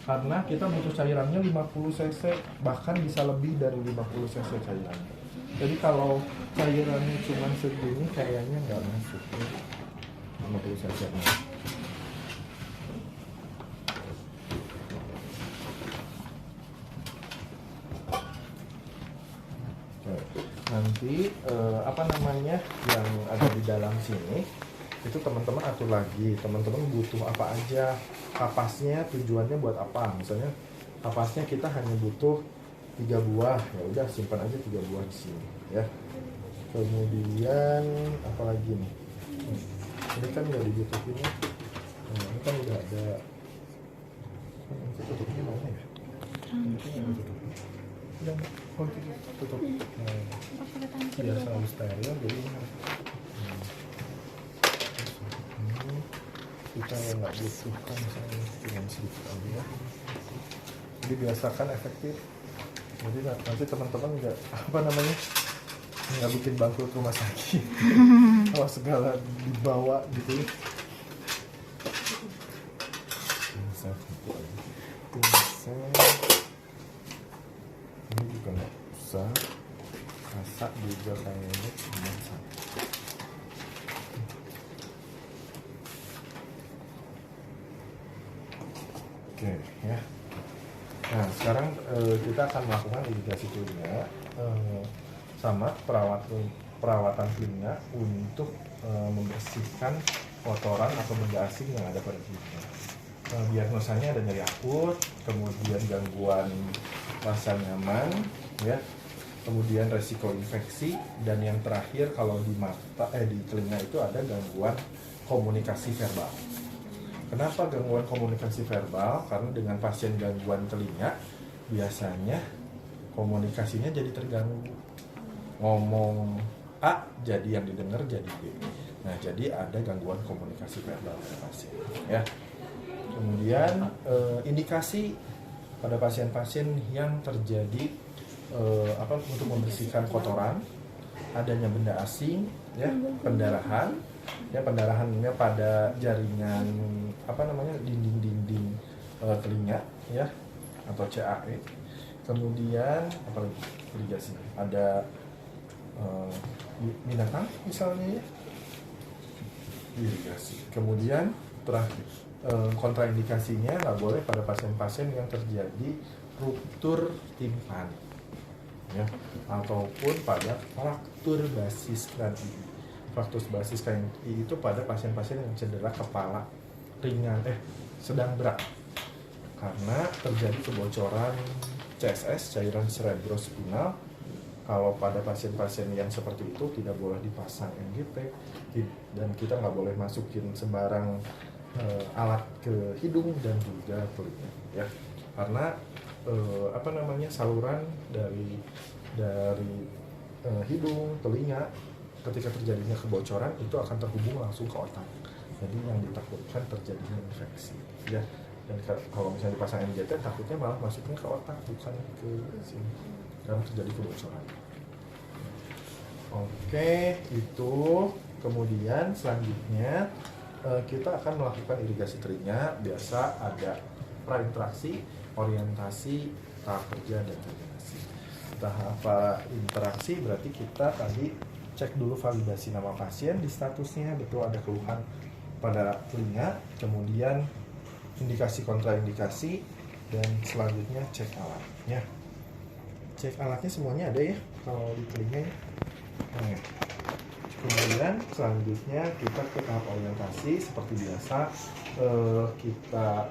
Karena kita butuh cairannya 50 cc, bahkan bisa lebih dari 50 cc cairannya. Jadi kalau cairannya cuma segini kayaknya nggak masuk ya. 50 cc nya. Nanti apa namanya yang ada di dalam sini itu teman-teman atur lagi, teman-teman butuh apa aja, kapasnya tujuannya buat apa. Misalnya kapasnya kita hanya butuh 3 buah, ya udah simpan aja 3 buah di sini ya. Kemudian apa lagi nih, ini kan nggak dibutuhin ya. Nah, ini kan udah ada, tutupnya mana ya? Ini tutupnya udah, oh tutup. Biar selalu steril, jadi kita yang nggak butuhkan misalnya dengan sedikit aja ya. Jadi biasakan efektif. Jadi nanti teman-teman nggak apa namanya nggak bikin bangkrut rumah sakit. Kalau segala dibawa gitu ya. Bisa. Ini juga nggak usah. Rasa juga kayaknya cuma satu. Oke ya. Nah sekarang kita akan melakukan irigasi telinga sama perawatan telinga untuk membersihkan kotoran atau benda asing yang ada pada telinga. Diagnosanya ada nyeri akut, kemudian gangguan rasa nyaman, ya, kemudian resiko infeksi, dan yang terakhir kalau di di telinga itu ada gangguan komunikasi verbal. Kenapa gangguan komunikasi verbal? Karena dengan pasien gangguan telinga biasanya komunikasinya jadi terganggu. Ngomong A jadi yang didengar jadi B. Nah, jadi ada gangguan komunikasi verbal pada pasien, ya. Kemudian indikasi pada pasien-pasien yang terjadi untuk membersihkan kotoran, adanya benda asing, ya, pendarahan. Ya, pendarahannya pada jaringan dinding-dinding telinga, ya, atau CAE. Kemudian apa lagi? Irigasi. Ada binatang misalnya, ya, irigasi. Kemudian terakhir kontraindikasinya nggak boleh pada pasien-pasien yang terjadi ruptur timpani, ya, ataupun pada fraktur basis krani. Fraktur basis krani itu pada pasien-pasien yang cedera kepala ringan sedang berat karena terjadi kebocoran CSS, cairan cerebrospinal. Kalau pada pasien-pasien yang seperti itu tidak boleh dipasang NGP, dan kita nggak boleh masukin sembarang alat ke hidung dan juga telinga, ya, karena saluran dari hidung, telinga ketika terjadinya kebocoran itu akan terhubung langsung ke otak. Jadi yang ditakutkan terjadinya infeksi, ya. Dan kalau misalnya dipasang NGT takutnya malah masuknya ke otak bukan ke sini karena terjadi kebocoran. Oke, itu. Kemudian selanjutnya kita akan melakukan irigasi telinga. Biasa ada prainteraksi, orientasi, tahap kerja, dan koordinasi. Tahap interaksi berarti kita tadi cek dulu validasi nama pasien di statusnya, betul ada keluhan pada telinga, kemudian indikasi kontraindikasi, dan selanjutnya cek alatnya. Cek alatnya semuanya ada ya kalau di telinga. Nah, kemudian selanjutnya kita ke tahap orientasi. Seperti biasa kita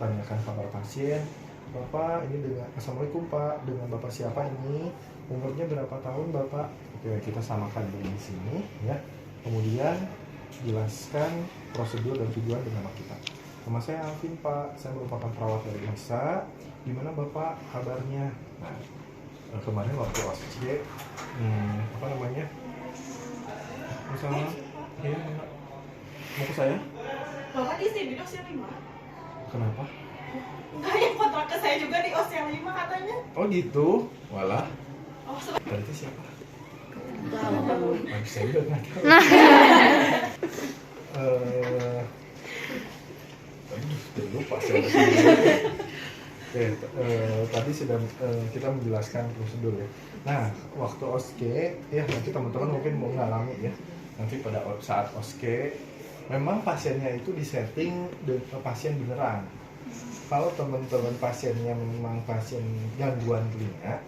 tanyakan kabar pasien. Bapak ini dengan Assalamualaikum Pak, dengan Bapak siapa ini? Umurnya berapa tahun Bapak? Oke, kita samakan di sini, ya. Kemudian jelaskan prosedur dan tujuan dengan nama kita. Nama saya Alvin Pak, saya merupakan perawat dari IMSA. Gimana Bapak kabarnya? Nah, kemarin waktu OSCE misalnya ya, mau ke saya? Bapak di sini di Osia 5. Kenapa? Enggak, yang kontrak ke saya juga di Osia 5 katanya. Oh gitu, walah. Oh, Berarti siapa? Saya juga nggak tahu. Aduh, lupa saya. Oke, tadi sudah kita menjelaskan prosedur ya. Nah, waktu oske, ya nanti teman-teman mungkin mau mengalami ya. Nanti pada saat oske, memang pasiennya itu disetting pasien beneran. Kalau teman-teman pasiennya memang pasien gangguan telinga,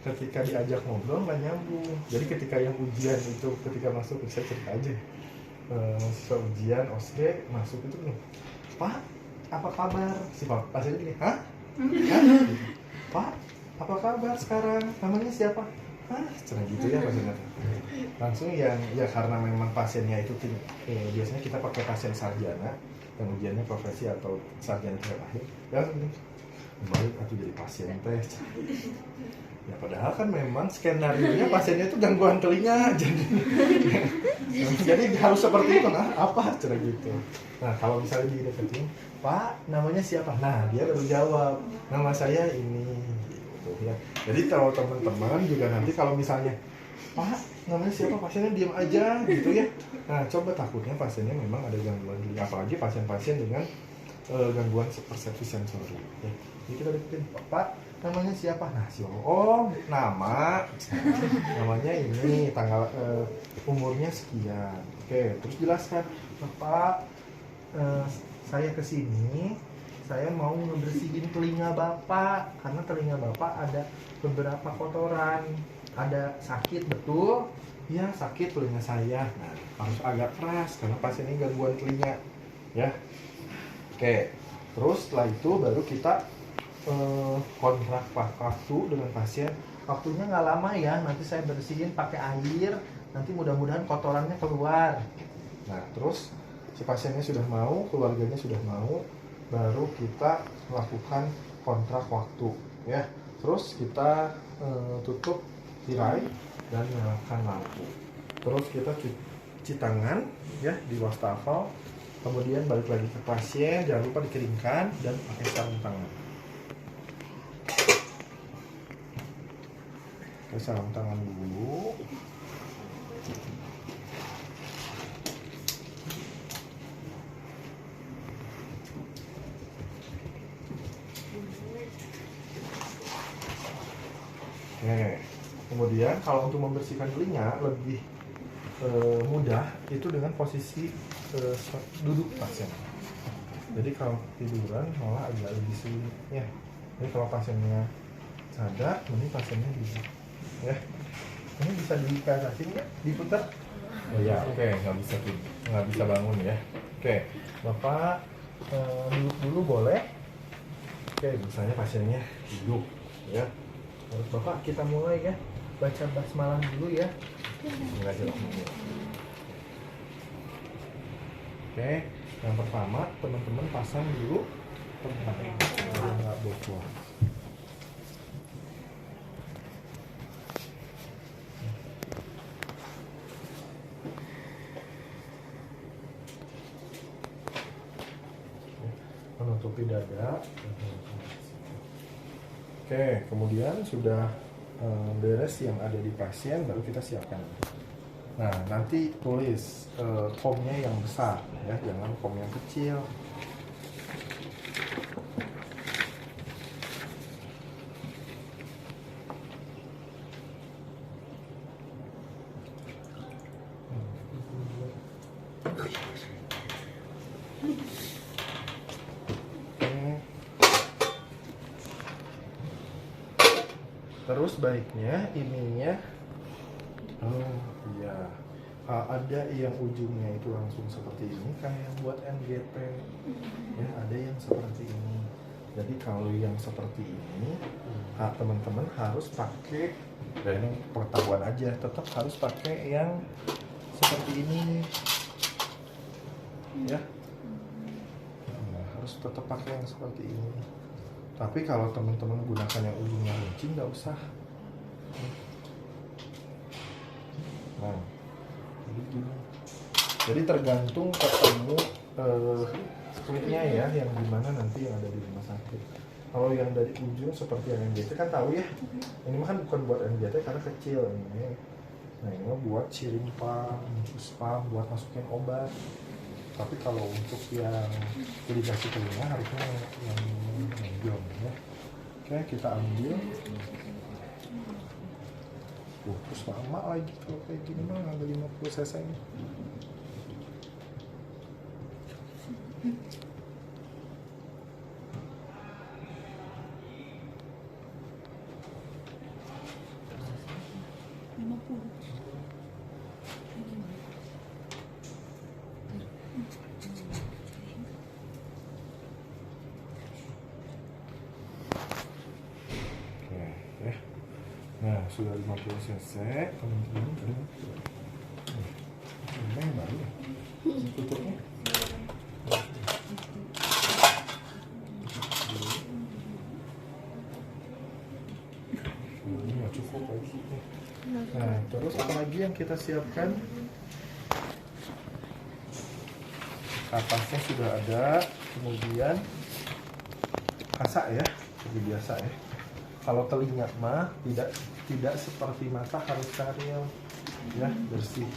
ketika diajak ngobrol nggak nyambung. Jadi ketika yang ujian itu, ketika masuk, saya cerita aja. Siswa ujian oske masuk itu nih, Pak, apa kabar? Si pasiennya gini, hah? Pak, apa kabar sekarang? Namanya siapa? Cerah gitu ya pasiennya. Langsung yang ya karena memang pasiennya itu biasanya kita pakai pasien sarjana yang ujiannya profesi atau sarjana tingkat akhir. Ya balik atau jadi pasien teh. Ya padahal kan memang skenario-nya pasiennya itu gangguan telinga jadi harus seperti itu. Nah apa cara gitu. Nah kalau misalnya dideketin, Pak namanya siapa? Nah dia baru jawab, nama saya ini gitu ya. Jadi kalau teman-teman juga nanti kalau misalnya, Pak namanya siapa, pasiennya diam aja gitu ya. Nah coba, takutnya pasiennya memang ada gangguan telinga, apalagi pasien-pasien dengan gangguan persepsi sensori ya. Jadi kita deketin, Pak namanya siapa? Nah si oh namanya ini, tanggal umurnya sekian. Oke, terus jelaskan, Pak saya kesini, saya mau ngebersihin telinga Bapak karena telinga Bapak ada beberapa kotoran, ada sakit, betul? Ya sakit telinga saya. Nah harus agak keras karena pasien ini gangguan telinga ya. Oke, terus setelah itu baru kita kontrak waktu dengan pasien. Waktunya nggak lama ya, nanti saya bersihin pakai air, nanti mudah-mudahan kotorannya keluar. Nah terus si pasiennya sudah mau, keluarganya sudah mau, baru kita lakukan kontrak waktu ya. Terus kita tutup tirai dan nyalakan lampu. Terus kita cuci tangan ya di wastafel, kemudian balik lagi ke pasien, jangan lupa dikeringkan dan pakai sarung tangan. Pakai sarung tangan dulu. Oke, kemudian kalau untuk membersihkan telinga lebih mudah itu dengan posisi duduk pasien. Jadi kalau tiduran malah agak lebih sulit ya. Jadi kalau pasiennya sadar, ini pasiennya duduk ya. Ini bisa dikasih nggak, diputar? Oh ya, oke, nggak bisa bangun ya. Oke, Bapak duduk dulu boleh. Oke, misalnya pasiennya duduk ya. Terus Bapak kita mulai ya, baca basmalah dulu ya. Bismillahirrahmanirrahim. Oke, yang pertama teman-teman pasang dulu biar nggak bocor. Menutupi dada. Oke, kemudian sudah beres yang ada di pasien, baru kita siapkan. Nah, nanti tulis formnya yang besar ya, jangan form yang kecil. Terus baiknya ininya, ada yang ujungnya itu langsung seperti ini kayak yang buat NGT ya, ada yang seperti ini. Jadi kalau yang seperti ini teman-teman harus pakai, dan ini pengetahuan aja, tetap harus pakai yang seperti ini ya. Harus tetap pakai yang seperti ini. Tapi kalau teman-teman gunakan yang ujungnya runcing, nggak usah. Nah, jadi gini. Jadi tergantung ketemu splitnya ya, yang dimana nanti yang ada di rumah sakit. Kalau yang dari ujung seperti yang NGT kan tahu ya. Ini mah kan bukan buat NGT karena kecil ini. Nah ini mah buat siring pam, spam, buat masukin obat. Tapi kalau untuk yang irigasi telinga harusnya yang jom ya. Oke, kita ambil. Terus lama lagi kalau kayak gini mah ngambil 50 cc ini. Nah, sudah 50 cc, teman-teman. Ini yang baru ya? Tutupnya. Ini nggak cukup lagi. Nah, terus apa lagi yang kita siapkan? Kapasnya sudah ada, kemudian kasak ya, seperti biasa ya. Kalau telinga mah tidak seperti mata harus steril ya, bersih.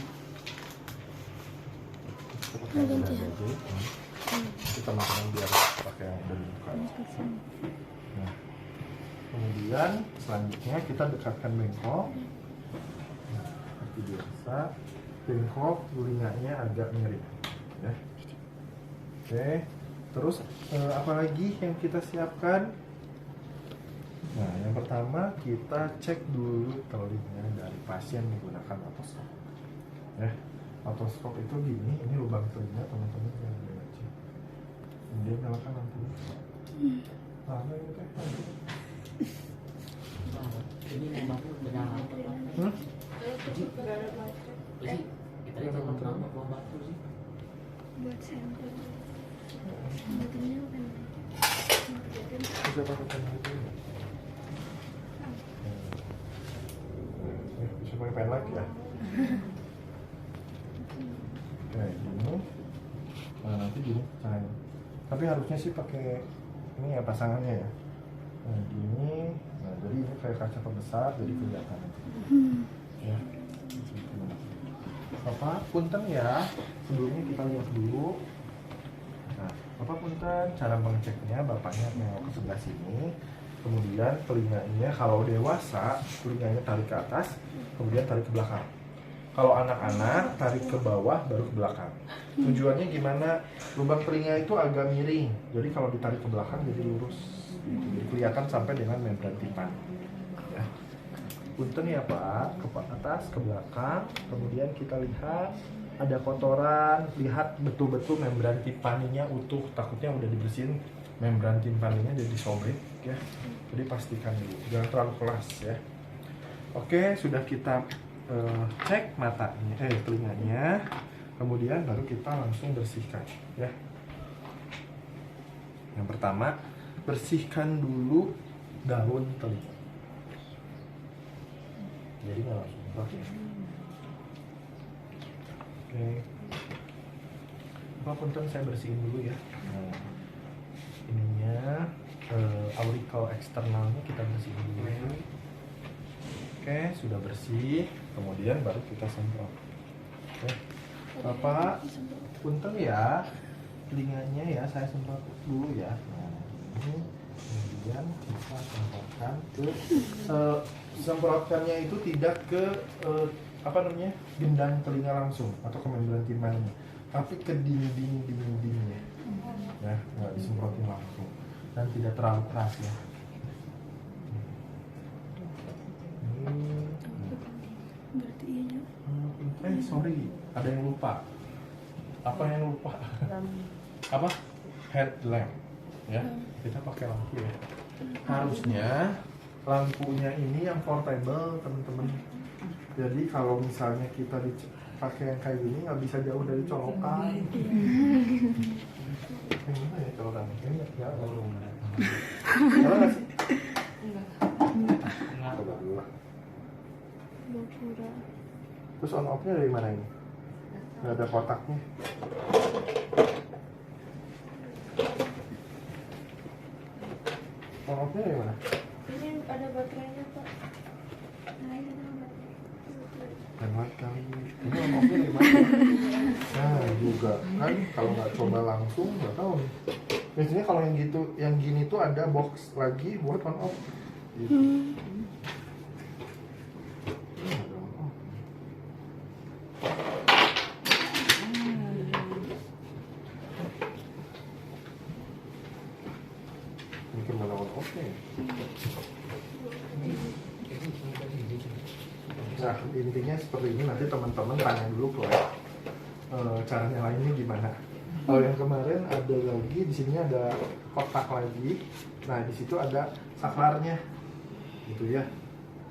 Kita makanan biar pakai yang udah dibuka. Nah, kemudian selanjutnya kita dekatkan bengkok. Nah, seperti biasa, bengkok telinganya agak miring ya. Oke, terus apalagi yang kita siapkan? Nah, yang pertama kita cek dulu telinga dari pasien menggunakan otoskop. Ya, otoskop itu gini, ini lubang telinga teman-teman yang lihat. Kemudian nyalakan lampunya. Lama ini teh. Ini lubangnya benar apa? Kita itu lama bawa batu sih. Buat sampel. Batunya bukan. Bisa pakai pen gitu. Bisa pakai pen lagi ya. Kayak gini. Nah, nanti gini caranya. Tapi harusnya sih pakai ini ya pasangannya ya. Nah, gini. Nah, jadi ini kayak kaca pembesar jadi kelihatan. Ya. Bapak, punten ya. Sebelumnya kita lihat dulu. Nah, Bapak punten, cara mengeceknya bapaknya nengok ke sebelah sini. Kemudian telinganya kalau dewasa, telinganya tarik ke atas, kemudian tarik ke belakang. Kalau anak-anak tarik ke bawah baru ke belakang. Tujuannya gimana? Lubang telinga itu agak miring. Jadi kalau ditarik ke belakang jadi lurus. Gitu. Jadi kelihatan sampai dengan membran timpani. Ya. Punten ya Pak, ke atas, ke belakang. Kemudian kita lihat ada kotoran, lihat betul-betul membran timpaninya utuh. Takutnya udah dibersihin, membran timpaninya jadi sobek ya. Jadi pastikan dulu, jangan terlalu keras ya. Oke, sudah kita cek matanya, telinganya. Kemudian baru kita langsung bersihkan ya. Yang pertama, bersihkan dulu daun telinga. Jadi nggak langsung pakai. Oke. Apa punten saya bersihin dulu ya. Nah, ininya auricle eksternalnya kita bersihin dulu. Oke, sudah bersih. Kemudian baru kita semprot. Oke. Bapak, punten ya. Telinganya ya saya semprot dulu ya. Nah, ini kemudian kita semprotkan ke semprotkannya itu tidak ke gendang telinga langsung atau ke membran timpaninya, tapi ke dindingnya ya, nggak disemprotin langsung dan tidak terlalu keras ya. Berarti iya. Sorry, ada yang lupa. Apa yang lupa? Apa? Headlamp ya, kita pakai lampu ya. Harusnya lampunya ini yang portable teman-teman. Jadi kalau misalnya kita pakai yang kayak gini nggak bisa jauh dari colokan. Yang mana ya colokan? Ini ya belum. Kalau nggak sih? Enggak. Coba dulu lah. Terus on off-nya dari mana ini? Nggak ada kotaknya. On off-nya dari mana? Ini ada baterainya Pak. Nah ini ada baterai. Hemat kali. Ini on off-nya dari mana? Nah juga kan kalau nggak coba langsung nggak tahu nih. Biasanya kalau yang gitu, yang gini tuh ada box lagi buat on off. Gitu. Ada on off. Ini kemana on off-nya ya? Nah, intinya seperti ini, nanti teman-teman tanya dulu ke caranya lainnya gimana. Kalau yang kemarin ada lagi, di sini ada kotak lagi. Nah, di situ ada saklarnya, gitu ya.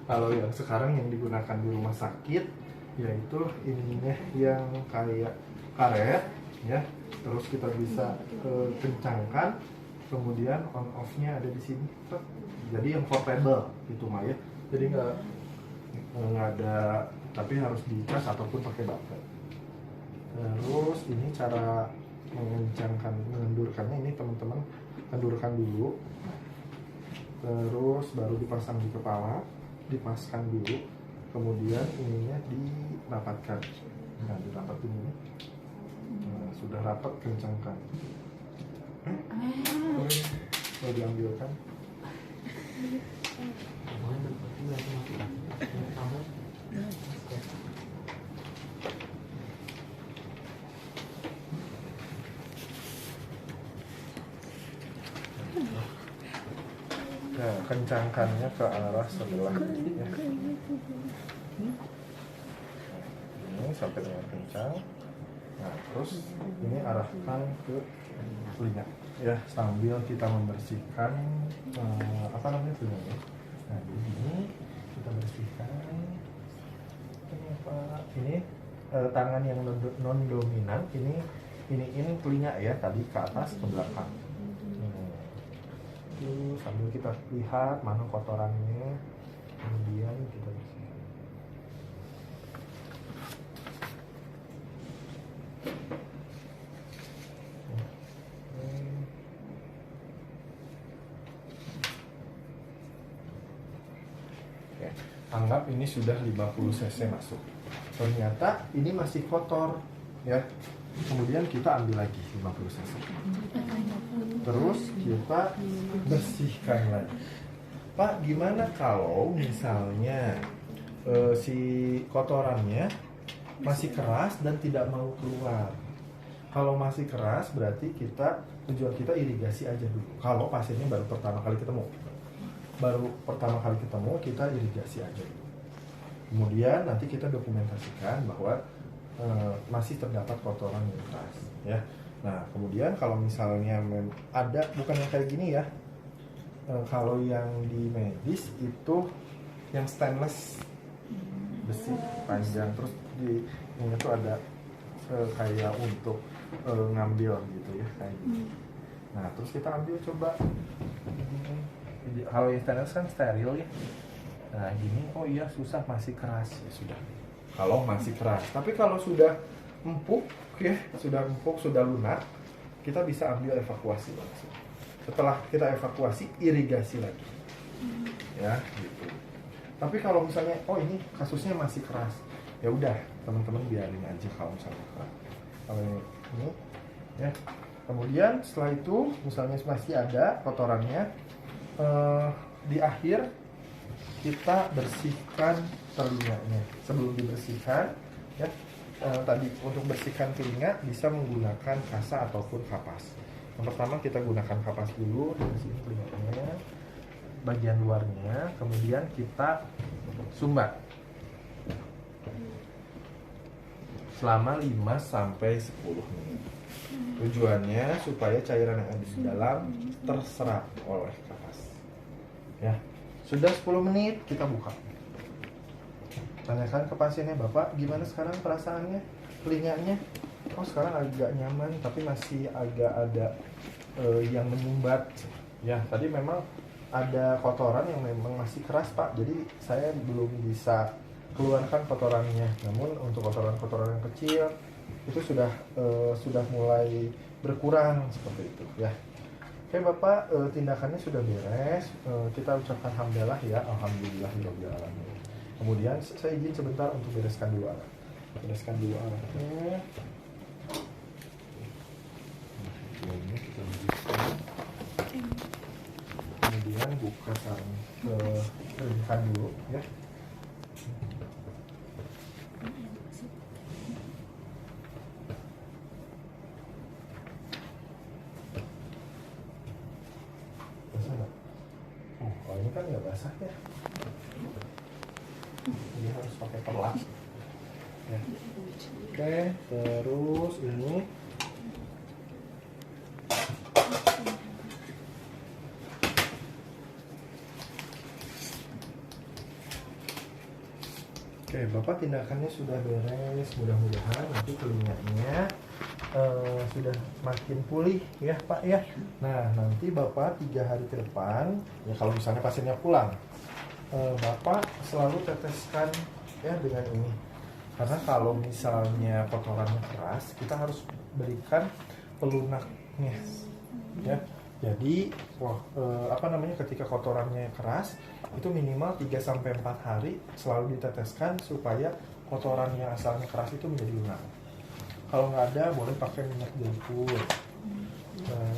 Kalau yang sekarang yang digunakan di rumah sakit, yaitu ininya yang kayak karet, ya. Terus kita bisa kencangkan, kemudian on off-nya ada di sini. Jadi yang portable, gitu mah ya. Jadi nggak ada, tapi harus dicas ataupun pakai baterai. Terus ini cara mengencangkan, mengendurkannya, ini teman-teman kendurkan dulu, terus baru dipasang di kepala, dipaskan dulu, kemudian ininya dirapatkan. Nah, dirapatin ini. Nah, sudah rapat, kencangkan. Mau diambilkan. Nah, kencangkannya ke arah sebelah ya. Ini sampai dengan kencang. Nah, terus ini arahkan ke telinga ya, sambil kita membersihkan apa namanya telinganya. Nah, ini kita bersihkan. Ini apa? Ini tangan yang non dominan, ini telinga ya, tadi ke atas ke belakang. Sambil kita lihat mana kotorannya, kemudian kita bersihkan. Oke, anggap ini sudah 50 cc masuk. Ternyata ini masih kotor, ya. Kemudian kita ambil lagi 50 cc. Terus kita bersihkan lagi. Pak, gimana kalau misalnya si kotorannya masih keras dan tidak mau keluar? Kalau masih keras berarti tujuan kita irigasi aja dulu. Kalau pasiennya baru pertama kali ketemu, kita irigasi aja dulu. Kemudian nanti kita dokumentasikan bahwa masih terdapat kotoran yang keras, ya. Nah, kemudian kalau misalnya ada, bukan yang kayak gini ya, kalau yang di medis itu yang stainless, besi panjang, terus di ini tuh ada kayak untuk ngambil gitu ya, kayak gini. Nah, terus kita ambil coba. Kalau yang stainless kan steril ya. Nah, gini, oh iya susah, masih keras, ya sudah. Kalau masih keras, tapi kalau sudah empuk ya, sudah lunak, kita bisa ambil evakuasi langsung. Setelah kita evakuasi, irigasi lagi, ya gitu. Tapi kalau misalnya, oh ini kasusnya masih keras, ya udah teman-teman biarin aja kalau misalnya keras. Kalau ini, ya. Kemudian setelah itu, misalnya masih ada kotorannya, di akhir kita bersihkan telinganya. Sebelum dibersihkan, ya. Tadi untuk bersihkan telinga bisa menggunakan kasa ataupun kapas. Yang pertama kita gunakan kapas dulu, dari sini telinganya, bagian luarnya, kemudian kita sumbat selama 5-10 menit. Tujuannya supaya cairan yang ada di dalam terserap oleh kapas. Ya, sudah 10 menit kita buka. Tanyakan ke pasiennya, Bapak gimana sekarang perasaannya, telinganya? Oh sekarang agak nyaman, tapi masih agak ada yang menyumbat. Ya tadi memang ada kotoran yang memang masih keras Pak, jadi saya belum bisa keluarkan kotorannya. Namun untuk kotoran-kotoran yang kecil itu sudah mulai berkurang seperti itu ya. Oke Bapak, tindakannya sudah beres. Kita ucapkan alhamdulillah ya, alhamdulillahirabbil alamin. Kemudian saya izin sebentar untuk bereskan dulu alatnya. Ini kita bereskan. kemudian buka sarung keringkan dulu ya. Basah nggak? Oh ini kan nggak basah ya. Jadi harus pakai perlap. Ya. Oke, terus ini oke, Bapak tindakannya sudah beres, mudah-mudahan nanti telinganya sudah makin pulih ya Pak ya. Nah nanti Bapak 3 hari ke depan ya kalau misalnya pasiennya pulang, Bapak selalu teteskan ya dengan ini. Karena kalau misalnya kotorannya keras, kita harus berikan pelunaknya ya. Jadi ketika kotorannya keras itu minimal 3-4 hari selalu diteteskan supaya kotoran yang asalnya keras itu menjadi lunak. Kalau nggak ada boleh pakai minyak jengkol,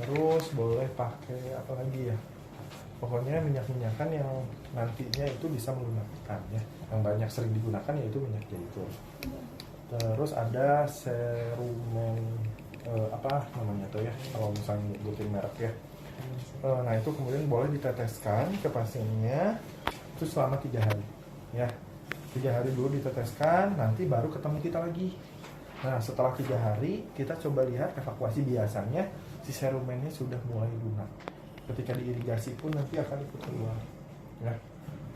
terus boleh pakai apa lagi ya, pokoknya minyak-minyakan yang nantinya itu bisa melunakkan ya. Yang banyak sering digunakan yaitu minyak jengkol. Terus ada serumen apa namanya tuh ya, kalau misalnya nyebutin merek ya. Nah itu kemudian boleh diteteskan ke pasiennya itu selama 3 hari ya. 3 hari dulu diteteskan, nanti baru ketemu kita lagi. Nah setelah 3 hari kita coba lihat evakuasi, biasanya si serumennya sudah mulai lunak. Ketika diirigasi pun nanti akan ikut keluar ya.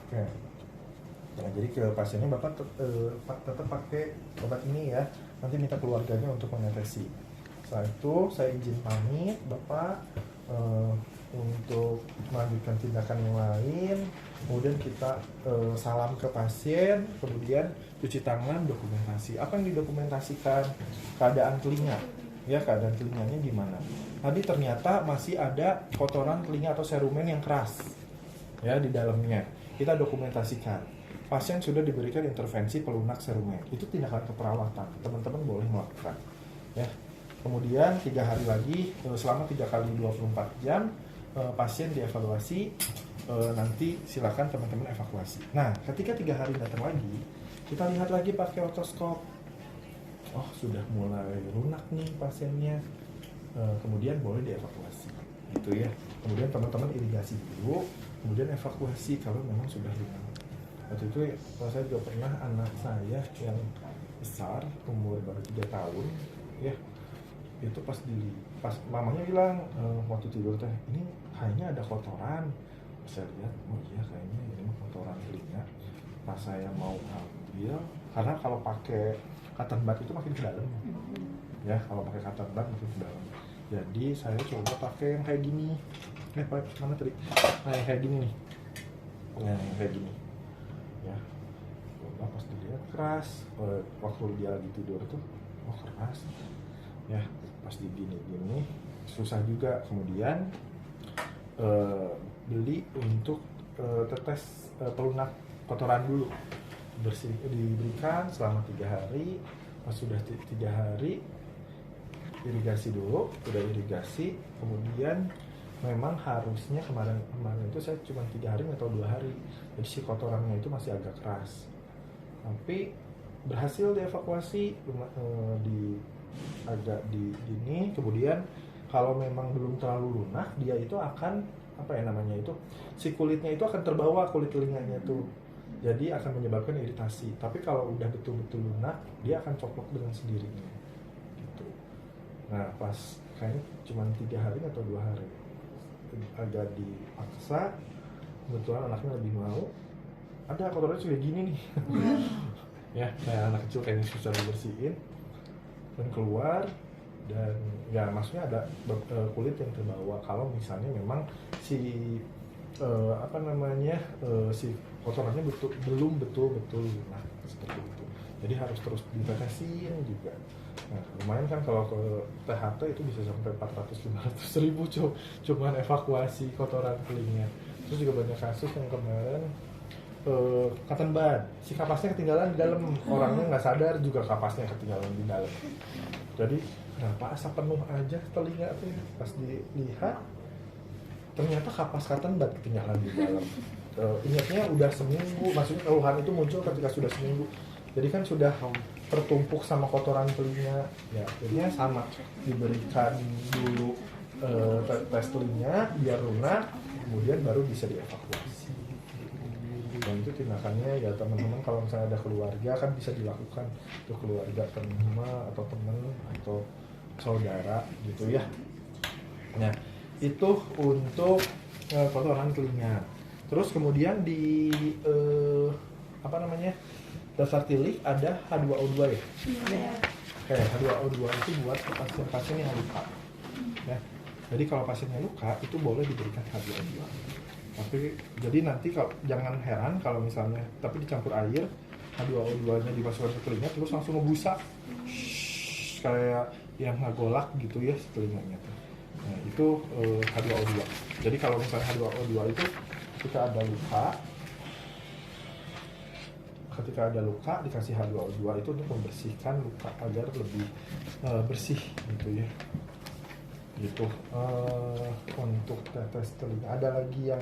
Oke. Nah, jadi ke pasiennya Bapak tetap pakai obat ini ya. Nanti minta keluarganya untuk menetesi. Setelah itu saya izin pamit Bapak untuk melanjutkan tindakan yang lain. Kemudian kita salam ke pasien, kemudian cuci tangan, dokumentasi. Apa yang didokumentasikan? Keadaan telinga. Ya, keadaan telinganya gimana? Tadi ternyata masih ada kotoran telinga atau serumen yang keras ya di dalamnya. Kita dokumentasikan. Pasien sudah diberikan intervensi pelunak serumen. Itu tindakan keperawatan. Teman-teman boleh melakukan. Ya. Kemudian 3 hari lagi selama 3 kali 24 jam pasien dievaluasi. Nanti silakan teman-teman evakuasi. Nah, ketika 3 hari datang lagi, kita lihat lagi pakai otoskop. Oh, sudah mulai lunak nih pasiennya. Kemudian boleh dievakuasi. Gitu ya. Kemudian teman-teman irigasi dulu, kemudian evakuasi kalau memang sudah lunak. Waktu itu saya juga pernah anak saya yang besar, umur baru 3 tahun, ya. Itu pas mamanya bilang waktu tidur teh, ini kayaknya ada kotoran. Saya lihat, oh iya kayaknya ini kotoran telinga. Pas saya mau ambil, karena kalau pakai cotton bud itu makin ke dalam. Ya, kalau pakai cotton bud makin ke dalam. Jadi saya coba pakai yang kayak gini. Mana tadi? Nah, yang kayak gini nih. Yang kayak gini. Ya. Coba pas dilihat keras. Waktu dia lagi tidur tuh, oh keras. Ya, pas digini-gini susah juga. Kemudian beli untuk tetes pelunak kotoran dulu, diberikan selama 3 hari. Pas sudah 3 hari irigasi dulu, udah irigasi. Kemudian memang harusnya kemarin itu saya cuma 3 hari atau 2 hari, jadi si kotorannya itu masih agak keras, tapi berhasil dievakuasi agak di ini. Kemudian kalau memang belum terlalu lunak, dia itu akan si kulitnya itu akan terbawa, kulit telinganya itu, jadi akan menyebabkan iritasi. Tapi kalau udah betul-betul lunak, dia akan coplok dengan sendirinya gitu. Nah pas kayaknya cuma 3 hari atau 2 hari agak dipaksa, kebetulan anaknya lebih mau, ada kotorannya sudah gini nih. Ya kayak anak kecil kayaknya susah dibersihin dan keluar. Dan ya maksudnya ada kulit yang terbawa kalau misalnya memang si si kotorannya belum betul-betul lunak seperti itu. Jadi harus terus ditetesin juga. Nah, lumayan kan kalau ke THT itu bisa sampai 400-500 ribu cuman evakuasi kotoran telinga. Terus juga banyak kasus yang kemarin cotton bud, si kapasnya ketinggalan di dalam, orangnya nggak sadar juga kapasnya ketinggalan di dalam. Jadi kenapa asap penuh aja telinga tuh, pas dilihat ternyata kapas cotton bud ketinggalan di dalam. Ingatnya udah seminggu, maksudnya keluhan itu muncul ketika sudah seminggu. Jadi kan sudah tertumpuk sama kotoran telinga, ya akhirnya sama diberikan dulu tes telinga biar lunak, kemudian baru bisa dievakuasi. Dan itu tindakannya ya teman-teman kalau misalnya ada keluarga kan bisa dilakukan untuk keluarga terima atau teman atau saudara gitu ya. Nah itu untuk kotoran telinga. Terus kemudian di dasar tilik ada H2O2 ya. H2O2 itu buat pasien-pasien yang luka. Ya. Jadi kalau pasiennya luka itu boleh diberikan H2O2. Tapi jadi nanti kalau jangan heran kalau misalnya tapi dicampur air H2O2-nya dimasukkan ke telinga terus langsung ngebusa kayak yang ngegolak gitu ya telinganya tuh. Nah itu H2O2. Jadi kalau misalnya H2O2 itu ketika ada luka dikasih H2O2 itu untuk membersihkan luka agar lebih bersih gitu ya. Gitu untuk tetes telinga. Ada lagi yang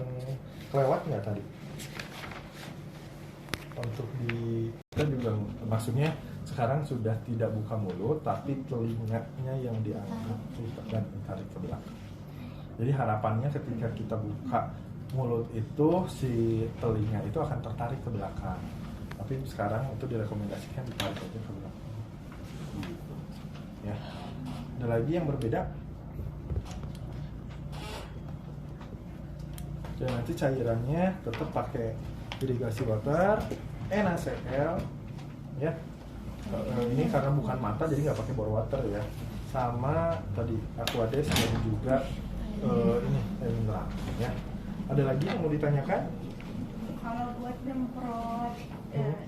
kelewat nggak tadi? Untuk kita juga maksudnya sekarang sudah tidak buka mulut tapi telinganya yang diangkat dan ditarik ke belakang. Jadi harapannya ketika kita buka mulut itu si telinga itu akan tertarik ke belakang. Tapi sekarang itu direkomendasikan ditarik aja ke belakang. Ya. Ada lagi yang berbeda? Dan nanti cairannya tetap pakai irigasi water, NaCl, ya. Ini karena bukan mata jadi nggak pakai bore water ya. Sama tadi Aquades dan juga ini air mineral, ya. Ada lagi yang mau ditanyakan? Kalau buat demprot,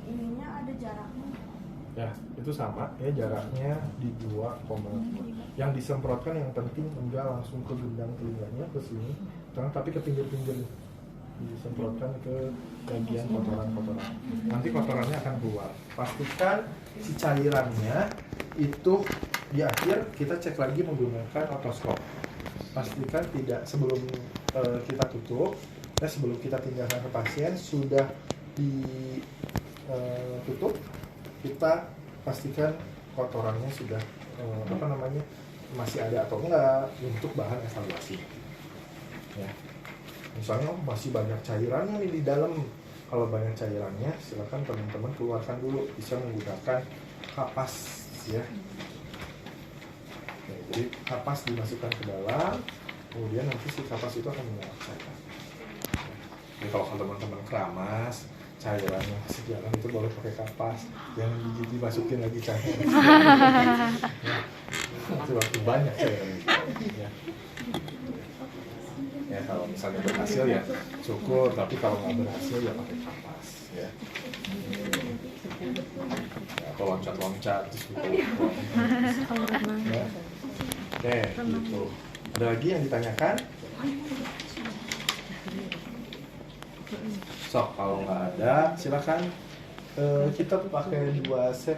ininya ada jaraknya. Ya, itu sama ya jaraknya di 2,5. Yang disemprotkan yang penting enggak langsung ke gendang telinganya ke sini, tapi ke pinggir-pinggir disemprotkan ke bagian kotoran-kotoran. Nanti kotorannya akan keluar. Pastikan si cairannya itu di akhir kita cek lagi menggunakan otoskop. Pastikan tidak sebelum kita tutup, sebelum kita tinggalkan ke pasien sudah ditutup. Kita pastikan kotorannya sudah masih ada atau enggak untuk bahan evaluasi. Ya. Misalnya masih banyak cairannya nih di dalam. Kalau banyak cairannya, silakan teman-teman keluarkan dulu. Bisa menggunakan kapas, ya. Oke, jadi kapas dimasukkan ke dalam, kemudian nanti si kapas itu akan menguap cairan. Jadi kalau teman-teman keramas, cairannya masih jalan itu boleh pakai kapas, jangan dimasukin lagi cairan. Itu waktu banyak cairan. Ya. Ya kalau misalnya berhasil ya syukur, tapi kalau nggak berhasil ya pakai kapas. Ya. Atau loncat-loncat terus gitu. Ya. Oke, gitu. Ada lagi yang ditanyakan? So, kalau nggak ada, silakan kita tuh pakai 2 set